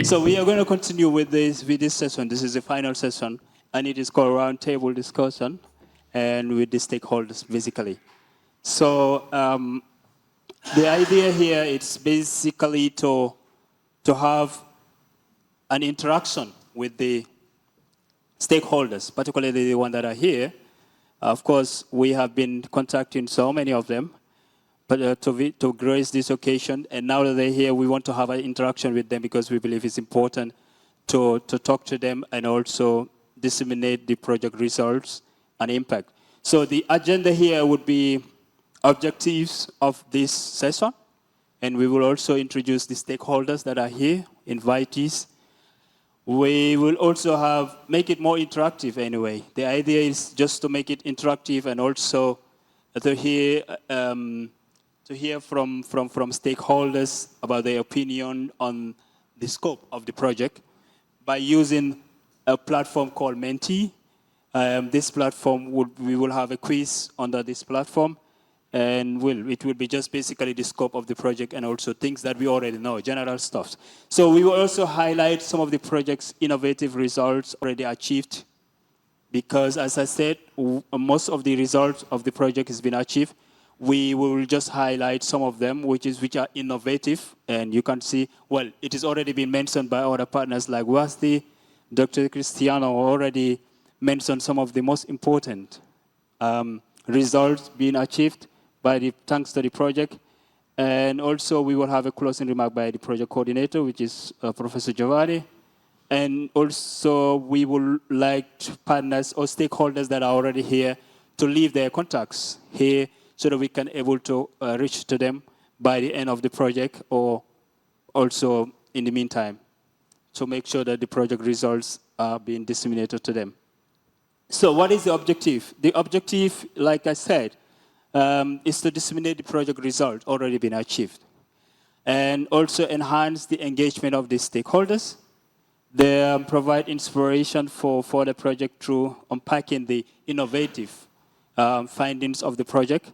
So we are going to continue with this session. This is the final session, and it is called roundtable discussion, and with the stakeholders, basically. So the idea here is basically to have an interaction with the stakeholders, particularly the ones that are here. Of course, we have been contacting so many of them, but to grace this occasion, and now that they're here, we want to have an interaction with them because we believe it's important to talk to them and also disseminate the project results and impact. So the agenda here would be objectives of this session, and we will also introduce the stakeholders that are here, invitees. We will also make it more interactive anyway. The idea is just to make it interactive and also to hear from stakeholders about their opinion on the scope of the project by using a platform called Menti. This platform, we will have a quiz under this platform, and it will be just basically the scope of the project and also things that we already know, general stuff. So we will also highlight some of the project's innovative results already achieved, because as I said, most of the results of the project has been achieved. We will just highlight some of them, which are innovative, and you can see, well, it has already been mentioned by other partners like WASDI. Dr. Cristiano already mentioned some of the most important results being achieved thanks to the project. And also we will have a closing remark by the project coordinator, which is Professor Giovanni. And also we would like partners or stakeholders that are already here to leave their contacts here so that we can able to reach to them by the end of the project or also in the meantime to make sure that the project results are being disseminated to them. So what is the objective? The objective, like I said, is to disseminate the project result already been achieved and also enhance the engagement of the stakeholders. They provide inspiration for the project through unpacking the innovative findings of the project,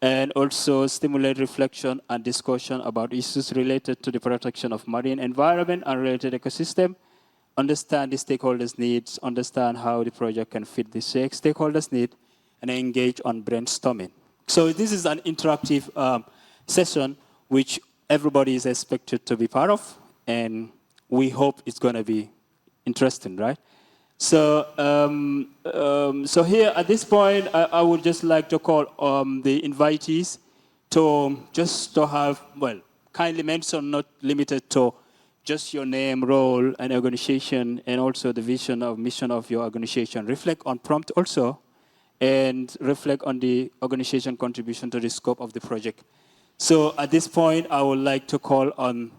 and also stimulate reflection and discussion about issues related to the protection of marine environment and related ecosystem, understand the stakeholders' needs, understand how the project can fit the stakeholders' need, and engage on brainstorming. So this is an interactive session which everybody is expected to be part of, and we hope it's going to be interesting, right? So, so here at this point, I would just like to call the invitees to have, well, kindly mention, not limited to just your name, role, and organization, and also the vision of mission of your organization. Reflect on prompt also, and reflect on the organization contribution to the scope of the project. So at this point, I would like to call on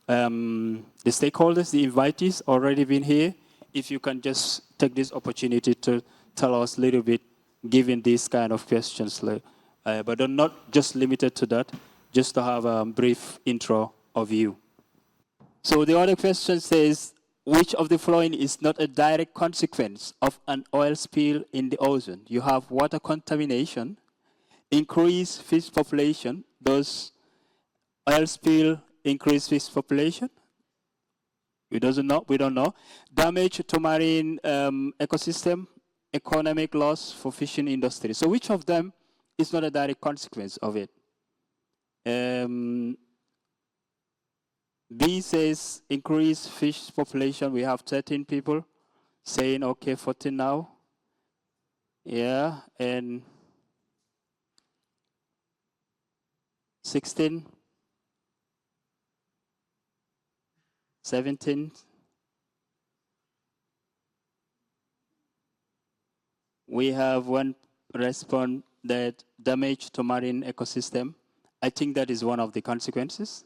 the stakeholders, the invitees already been here. If you can just take this opportunity to tell us a little bit, given these kind of questions, but not just limited to that, just to have a brief intro of you. So the other question says, which of the following is not a direct consequence of an oil spill in the ocean? You have water contamination, increased fish population. Does oil spill increase fish population? We don't know. Damage to marine ecosystem, economic loss for fishing industry. So which of them is not a direct consequence of it? B says increase fish population. We have 13 people saying okay, 14 now. Yeah, and 16, 17. We have one response that damage to marine ecosystem. I think that is one of the consequences.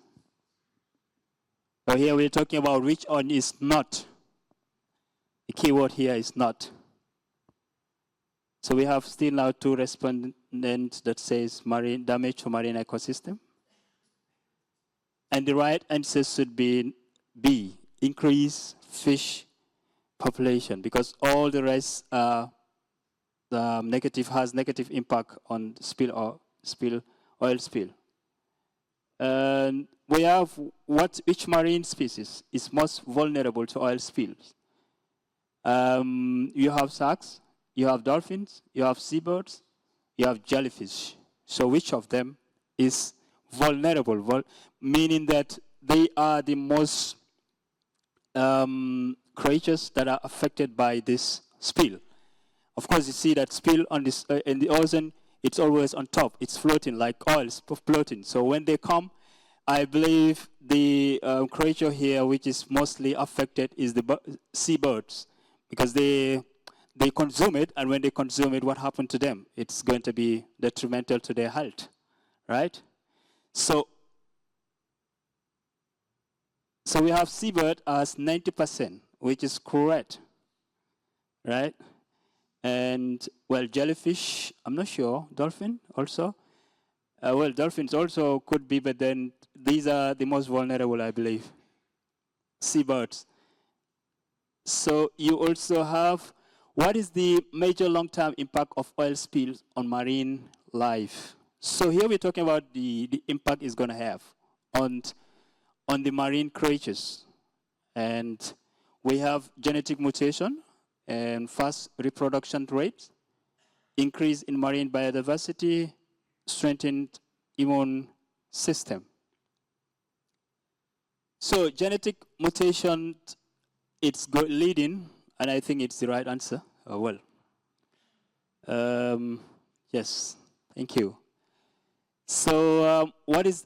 So here we're talking about which one is not. The keyword here is not. So we have still now 2 respondents that says marine damage to marine ecosystem. And the right answer should be B, increase fish population, because all the rest has negative impact on oil spill. And we have which marine species is most vulnerable to oil spills. You have sharks, you have dolphins, you have seabirds, you have jellyfish. So which of them is vulnerable? Meaning that they are the most creatures that are affected by this spill. Of course, you see that spill on this in the ocean, it's always on top. It's floating like oil, floating. So when they come, I believe the creature here, which is mostly affected, is the seabirds, because they consume it, and when they consume it, what happened to them? It's going to be detrimental to their health, right? So we have seabird as 90%, which is correct, right? And, well, jellyfish, I'm not sure. Dolphin also? Well, dolphins also could be, but then these are the most vulnerable, I believe. Seabirds. So you also have, what is the major long-term impact of oil spills on marine life? So here we're talking about the impact it's going to have on the marine creatures. And we have genetic mutation and fast reproduction rates, increase in marine biodiversity, strengthened immune system. So genetic mutation, it's leading, and I think it's the right answer. Oh, well. Yes, thank you. So what is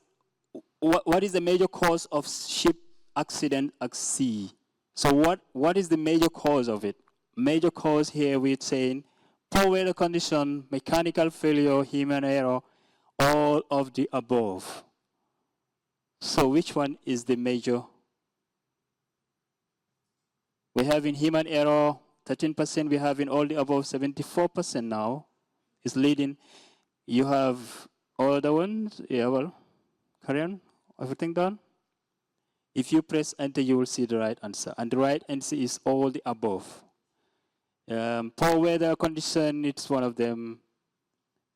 the major cause of ship accident at sea? So what is the major cause of it? Major cause here we're saying poor weather condition, mechanical failure, human error, all of the above. So which one is the major? We have in human error 13%, we have in all the above 74% now is leading. You have all the ones, yeah, well, carry on, everything done? If you press enter, you will see the right answer. And the right answer is all the above. Poor weather condition, it's one of them.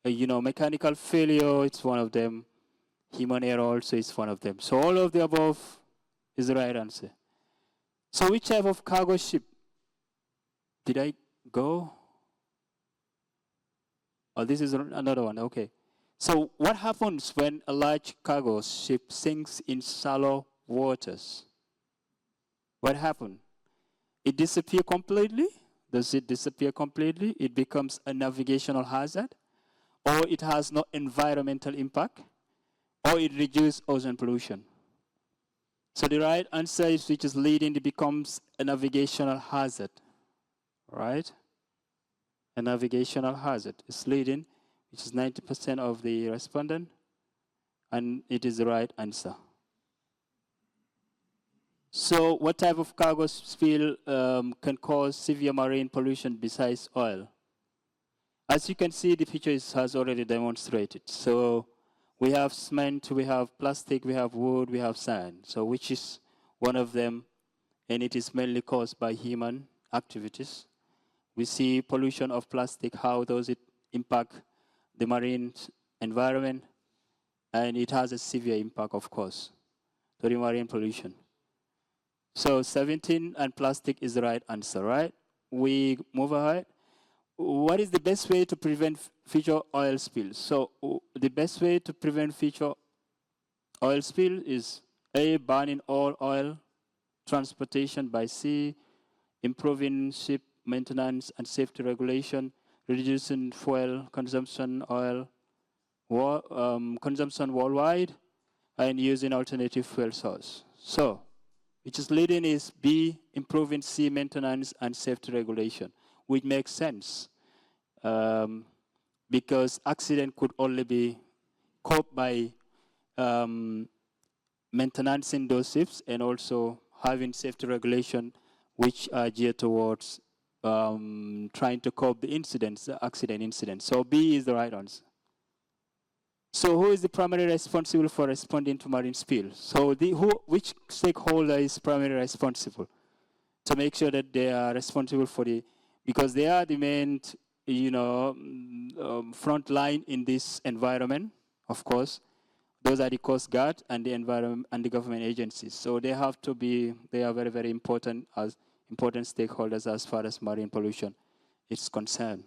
Mechanical failure, it's one of them. Human error also is one of them. So all of the above is the right answer. So which type of cargo ship did I go? Oh, this is another one, okay. So what happens when a large cargo ship sinks in shallow waters? What happens? It disappears completely? Does it disappear completely? It becomes a navigational hazard? Or it has no environmental impact? Or it reduces ocean pollution? So the right answer is, which is leading, it becomes a navigational hazard, right? A navigational hazard is leading, which is 90% of the respondent, and it is the right answer. So what type of cargo spill can cause severe marine pollution besides oil? As you can see, the picture has already demonstrated. So we have cement, we have plastic, we have wood, we have sand. So which is one of them, and it is mainly caused by human activities. We see pollution of plastic, how does it impact the marine environment, and it has a severe impact, of course, to the marine pollution. So 17 and plastic is the right answer, right? We move ahead. What is the best way to prevent future oil spills? So the best way to prevent future oil spill is A, banning all oil transportation by sea, improving ship maintenance and safety regulation, reducing fuel consumption, oil consumption worldwide, and using alternative fuel source. So, which is leading is B, improving sea maintenance and safety regulation, which makes sense because accident could only be coped by maintaining those ships and also having safety regulation which are geared towards trying to cope the incidents, the accident incidents. So B is the right answer. So who is the primary responsible for responding to marine spill? So which stakeholder is primarily responsible to make sure that they are responsible for because they are the main, front line in this environment, of course. Those are the Coast Guard and the environment and the government agencies. So they have to be, they are very, very important as important stakeholders as far as marine pollution is concerned.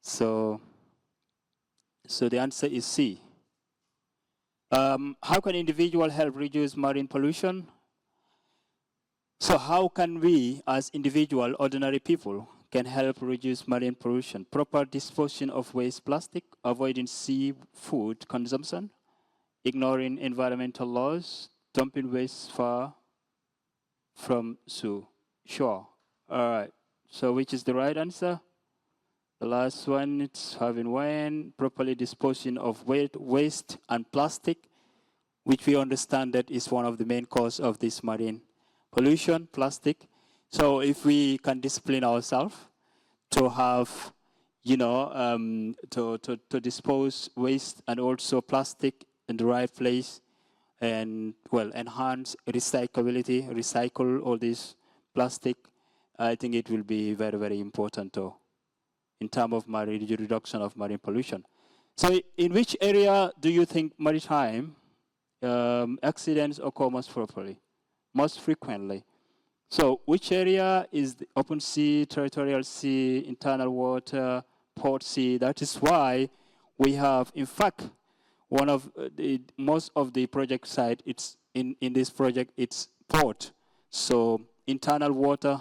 So the answer is C. How can individual help reduce marine pollution? So how can we, as individual, ordinary people, can help reduce marine pollution? Proper disposition of waste plastic, avoiding seafood consumption, ignoring environmental laws, dumping waste far from shore. All right, so which is the right answer? The last one, it's having when properly disposing of waste and plastic, which we understand that is one of the main causes of this marine pollution, plastic. So if we can discipline ourselves to have, to dispose waste and also plastic in the right place, and well, enhance recyclability, recycle all this plastic, I think it will be very, very important too, in terms of reduction of marine pollution. So in which area do you think maritime accidents occur most frequently? So which area is the open sea, territorial sea, internal water, port sea? That is why we have, in fact, one of most of the project site, it's in this project, it's port. So internal water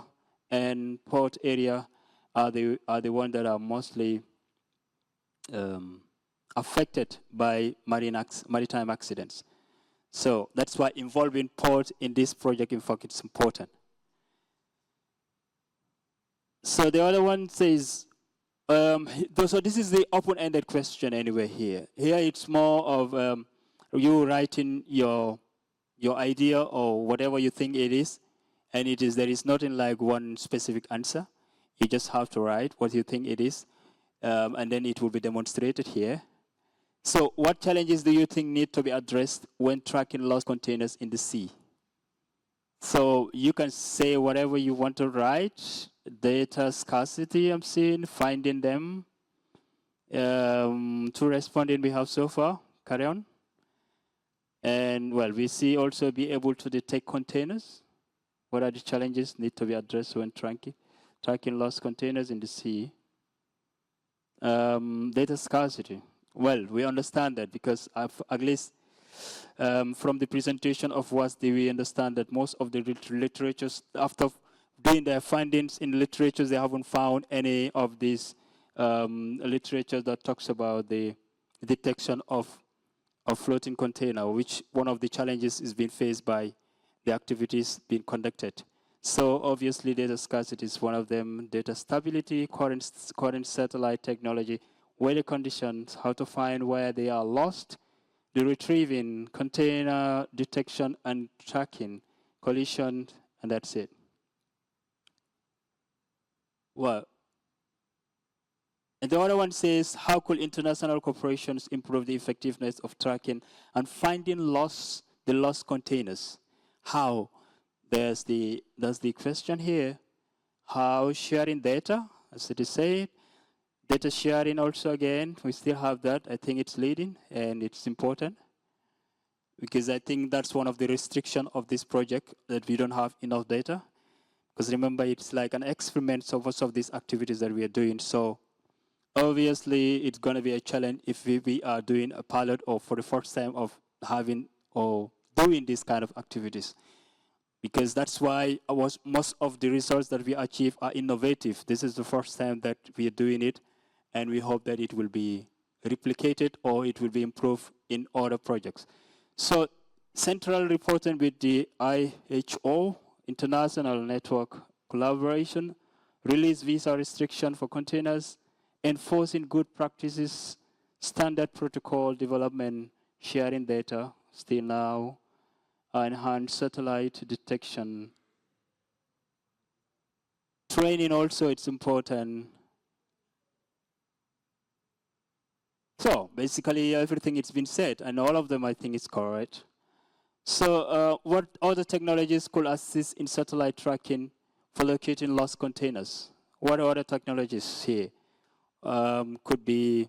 and port area are the ones that are mostly affected by maritime accidents. So that's why involving port in this project, in fact, it's important. So the other one says, so this is the open-ended question anyway here. Here it's more of you writing your idea or whatever you think it is, and there is nothing like one specific answer. You just have to write what you think it is, and then it will be demonstrated here. So what challenges do you think need to be addressed when tracking lost containers in the sea? So you can say whatever you want to write. Data scarcity, I'm seeing, finding them. 2 respondents we have so far. Carry on. And well, we see also be able to detect containers. What are the challenges need to be addressed when tracking lost containers in the sea? Data scarcity. Well, we understand that because at least from the presentation of WASD, we understand that most of the literatures, after doing their findings in literatures, they haven't found any of these literature that talks about the detection of floating container, which one of the challenges is being faced by the activities being conducted. So obviously data scarcity is one of them, data stability, current satellite technology, weather conditions, how to find where they are lost, the retrieving, container detection and tracking, collision, and that's it. Well, and the other one says, how could international corporations improve the effectiveness of tracking and finding the lost containers? How? There's the question here. How sharing data, as it is said. Data sharing also, again, we still have that. I think it's leading and it's important because I think that's one of the restrictions of this project, that we don't have enough data. Because remember, it's like an experiment, so most of these activities that we are doing. So obviously, it's going to be a challenge if we are doing a pilot or for the first time of having or doing these kind of activities. Because that's why most of the results that we achieve are innovative. This is the first time that we are doing it, and we hope that it will be replicated or it will be improved in other projects. So central reporting with the IHO, International Network Collaboration, release visa restriction for containers, enforcing good practices, standard protocol development, sharing data, still now, enhanced satellite detection. Training also, it's important. So basically everything it's been said, and all of them I think is correct. So what other technologies could assist in satellite tracking for locating lost containers? What other technologies here could be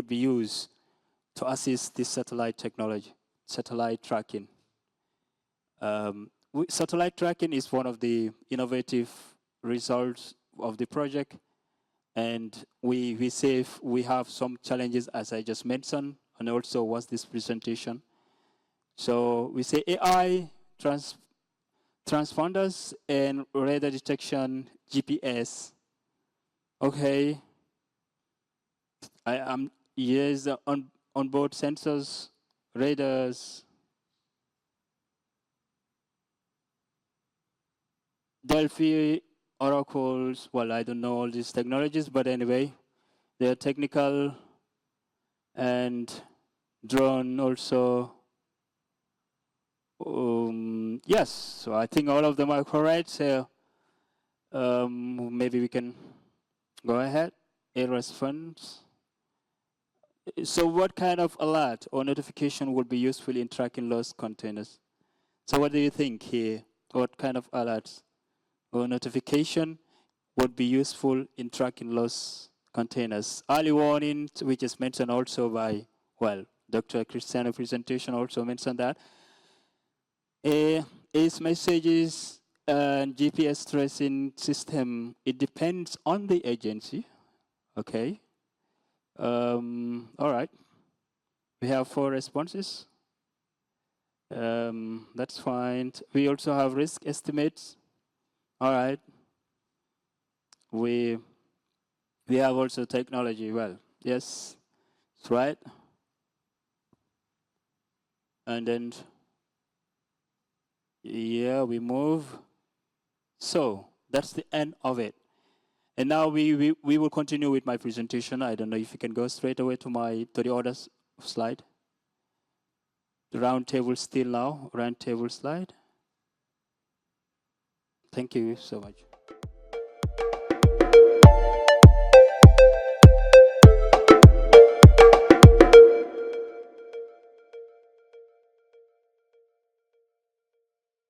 used to assist this satellite technology, satellite tracking. Satellite tracking is one of the innovative results of the project, and we have some challenges, as I just mentioned, and also was this presentation. So we say AI, transponders, and radar detection, GPS. Okay. Yes, onboard sensors, radars, Delphi, oracles. Well, I don't know all these technologies, but anyway, they're technical, and drone also. Yes, so I think all of them are correct. So maybe we can go ahead. A response. So what kind of alert or notification would be useful in tracking lost containers? So what do you think here? What kind of alerts or notification would be useful in tracking lost containers? Early warning, which is mentioned also by, well, Dr. Cristiano's presentation also mentioned that. Is messages and GPS tracing system, it depends on the agency. Okay. All right. We have 4 responses. That's fine. We also have risk estimates. All right. We have also technology. Well, yes, that's right. And then, yeah, we move. So that's the end of it. And now we will continue with my presentation. I don't know if you can go straight away to the other slide. The round table still now, round table slide. Thank you so much.